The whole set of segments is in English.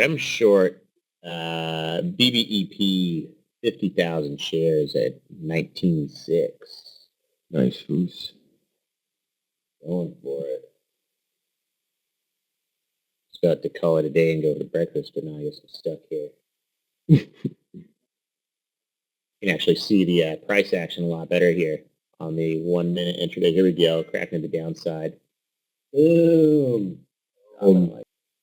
I'm short BBEP 50,000 shares at 19.6. Nice, Fous. Going for it. Just about to call it a day and go to breakfast, but now I guess I'm stuck here. You can actually see the price action a lot better here on the 1 minute intraday. Here we go, cracking the downside. Boom.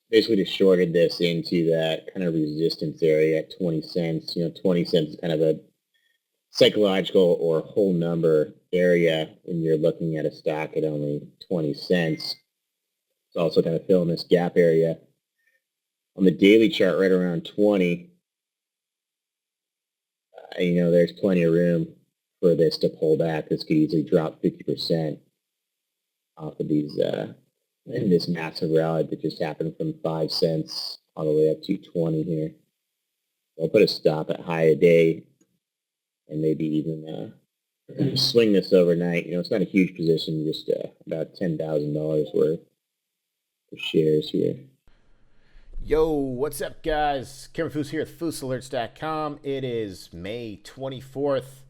Basically just shorted this into that kind of resistance area at 20 cents. 20 cents is kind of a psychological or whole number area when you're looking at a stock at only 20 cents. It's also kind of filling this gap area. On the daily chart, right around 20, there's plenty of room for this to pull back. This could easily drop 50% off of these in this massive rally that just happened from 5 cents all the way up to 20 here. I'll put a stop at high a day and maybe even swing this overnight. It's not a huge position, just about $10,000 worth of shares here. Yo, what's up, guys? Cameron Fous here at FousAlerts.com. It is May 24th,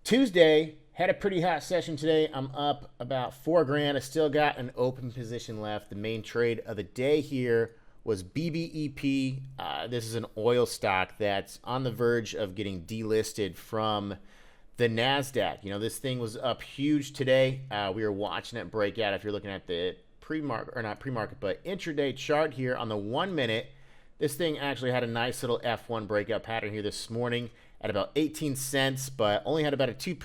Tuesday. Had a pretty hot session today. I'm up about $4,000. I still got an open position left. The main trade of the day here was BBEP. This is an oil stock that's on the verge of getting delisted from the NASDAQ. This thing was up huge today. We were watching it break out. If you're looking at the pre-market, or not pre-market, but intraday chart here on the 1 minute, this thing actually had a nice little F1 breakout pattern here this morning at about 18 cents, but only had about a 2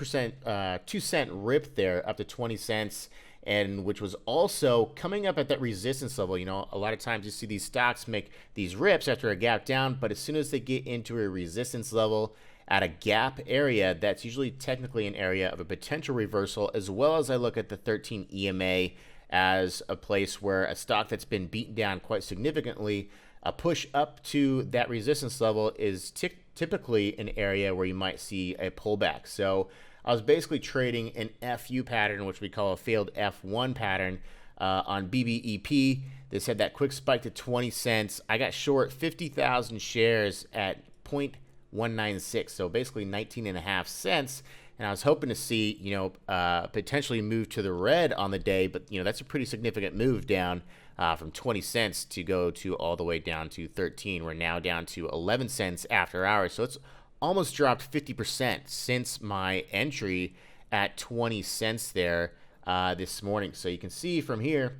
cent rip there up to 20 cents, and which was also coming up at that resistance level. A lot of times you see these stocks make these rips after a gap down, but as soon as they get into a resistance level at a gap area, that's usually technically an area of a potential reversal, as well as I look at the 13 EMA as a place where a stock that's been beaten down quite significantly, a push up to that resistance level is typically an area where you might see a pullback. So I was basically trading an FU pattern, which we call a failed F1 pattern, on BBEP. This had that quick spike to 20 cents. I got short 50,000 shares at 0.196, so basically 19.5 cents. And I was hoping to see, potentially move to the red on the day, but, that's a pretty significant move down from 20 cents to go to all the way down to 13. We're now down to 11 cents after hours. So it's almost dropped 50% since my entry at 20 cents there this morning. So you can see from here,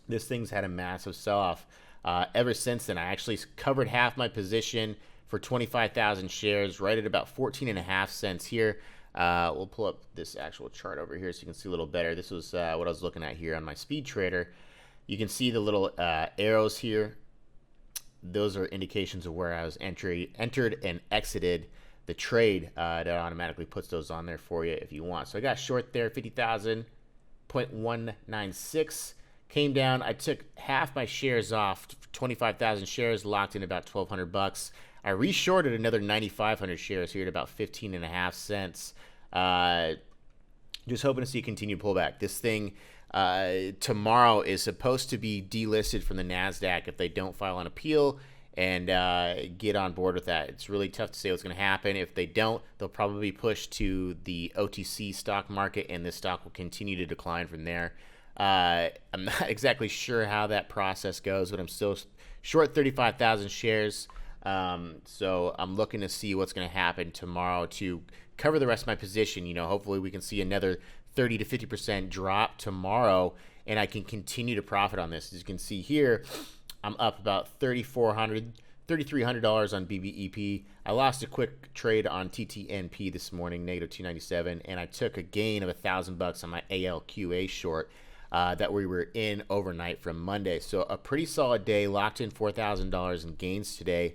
this thing's had a massive sell-off ever since then. I actually covered half my position for 25,000 shares right at about 14.5 cents here. We'll pull up this actual chart over here so you can see a little better. This was what I was looking at here on my speed trader. You can see the little arrows here. Those are indications of where I was entered and exited the trade. That automatically puts those on there for you if you want. So I got short there, 50,000, 0.196. Came down. I took half my shares off, 25,000 shares, locked in about $1,200. I reshorted another 9,500 shares here at about 15.5 cents. Just hoping to see a continued pullback. This thing tomorrow is supposed to be delisted from the NASDAQ if they don't file an appeal and get on board with that. It's really tough to say what's going to happen. If they don't, they'll probably be pushed to the OTC stock market, and this stock will continue to decline from there. I'm not exactly sure how that process goes, but I'm still short 35,000 shares. So I'm looking to see what's going to happen tomorrow to cover the rest of my position. Hopefully we can see another 30 to 50% drop tomorrow, and I can continue to profit on this. As you can see here, I'm up about $3,300 on BBEP. I lost a quick trade on TTNP this morning, negative 297, and I took a gain of $1,000 on my ALQA short that we were in overnight from Monday. So a pretty solid day, locked in $4,000 in gains today.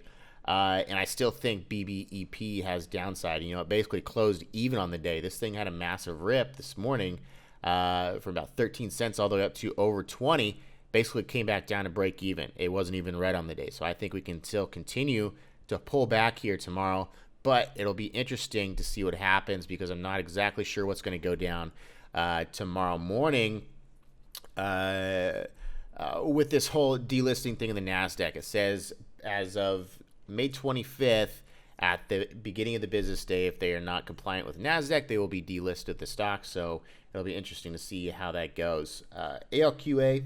And I still think BBEP has downside. It basically closed even on the day. This thing had a massive rip this morning from about 13 cents all the way up to over 20. Basically came back down to break even. It wasn't even red on the day. So I think we can still continue to pull back here tomorrow. But it'll be interesting to see what happens because I'm not exactly sure what's going to go down tomorrow morning. with this whole delisting thing in the NASDAQ. It says as of May 25th, at the beginning of the business day, if they are not compliant with NASDAQ, they will be delisted the stock. So it'll be interesting to see how that goes. ALQA,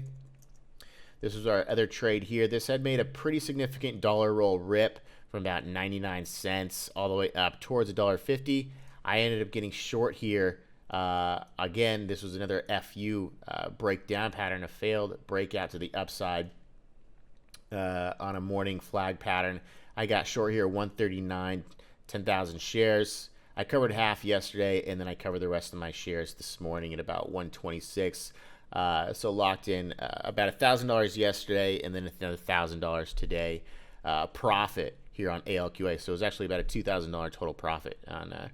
this was our other trade here. This had made a pretty significant dollar roll rip from about 99 cents all the way up towards $1.50. I ended up getting short here. Again, this was another FU breakdown pattern, a failed breakout to the upside on a morning flag pattern. I got short here 139, 10,000 shares. I covered half yesterday, and then I covered the rest of my shares this morning at about 126. So locked in about $1,000 yesterday, and then another $1,000 today. Profit here on ALQA. So it was actually about a $2,000 total profit on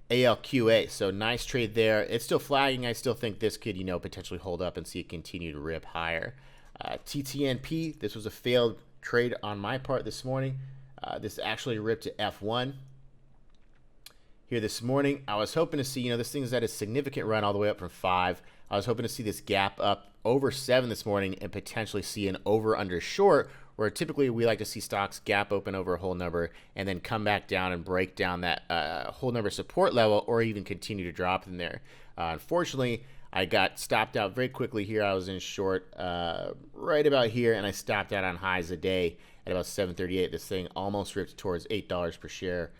ALQA. So nice trade there. It's still flagging. I still think this could, potentially hold up and see it continue to rip higher. TTNP, this was a failed trade on my part this morning. This actually ripped to F1 here this morning. I was hoping to see, this thing's at a significant run all the way up from 5. I was hoping to see this gap up over 7 this morning and potentially see an over under short, where typically we like to see stocks gap open over a whole number and then come back down and break down that whole number support level, or even continue to drop in there. Unfortunately, I got stopped out very quickly here. I was in short right about here, and I stopped out on highs a day at about 738. This thing almost ripped towards $8 per share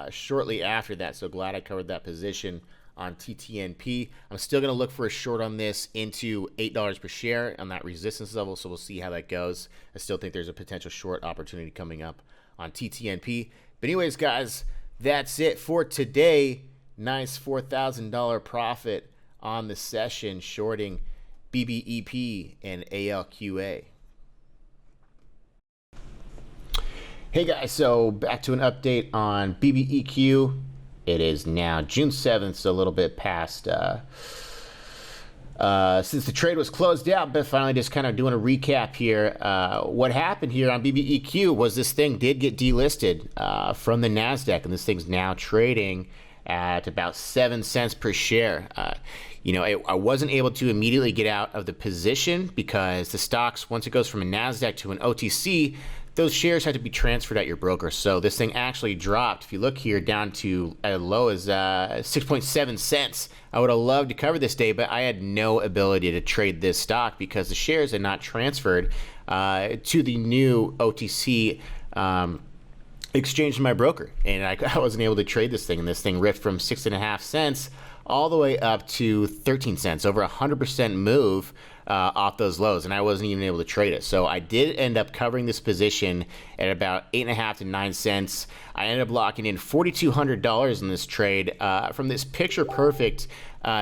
shortly after that. So glad I covered that position on TTNP. I'm still going to look for a short on this into $8 per share on that resistance level. So we'll see how that goes. I still think there's a potential short opportunity coming up on TTNP. But anyways, guys, that's it for today. Nice $4,000 profit on the session shorting BBEP and ALQA. Hey guys, so back to an update on BBEQ. It is now June 7th, so a little bit past since the trade was closed out, but finally just kind of doing a recap here. What happened here on BBEQ was this thing did get delisted from the NASDAQ, and this thing's now trading at about 7 cents per share. I wasn't able to immediately get out of the position because the stocks, once it goes from a NASDAQ to an OTC, those shares had to be transferred at your broker. So this thing actually dropped, if you look here, down to as low as 6.7 cents. I would have loved to cover this day, but I had no ability to trade this stock because the shares had not transferred to the new OTC exchange to my broker. And I wasn't able to trade this thing. And this thing ripped from 6.5 cents all the way up to 13 cents, over 100% move off those lows, and I wasn't even able to trade it. So I did end up covering this position at about 8.5 to 9 cents. I ended up locking in $4,200 in this trade from this picture perfect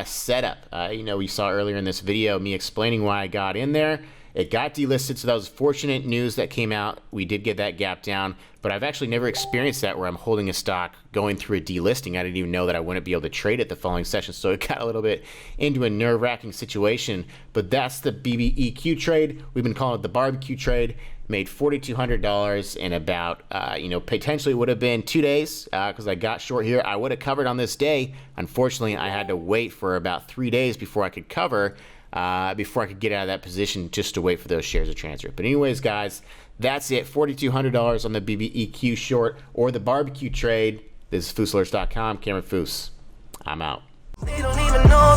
setup. We saw earlier in this video me explaining why I got in there. It got delisted, so that was fortunate news that came out. We did get that gap down, but I've actually never experienced that where I'm holding a stock going through a delisting. I didn't even know that I wouldn't be able to trade it the following session, so it got a little bit into a nerve-wracking situation. But that's the BBEQ trade. We've been calling it the barbecue trade. Made $4,200 in about, potentially would have been 2 days because I got short here. I would have covered on this day. Unfortunately, I had to wait for about 3 days before I could cover. Before I could get out of that position just to wait for those shares to transfer. But anyways, guys, that's it. $4,200 on the BBEQ short or the barbecue trade. This is FousAlerts.com. Cameron Fous. I'm out. They don't even know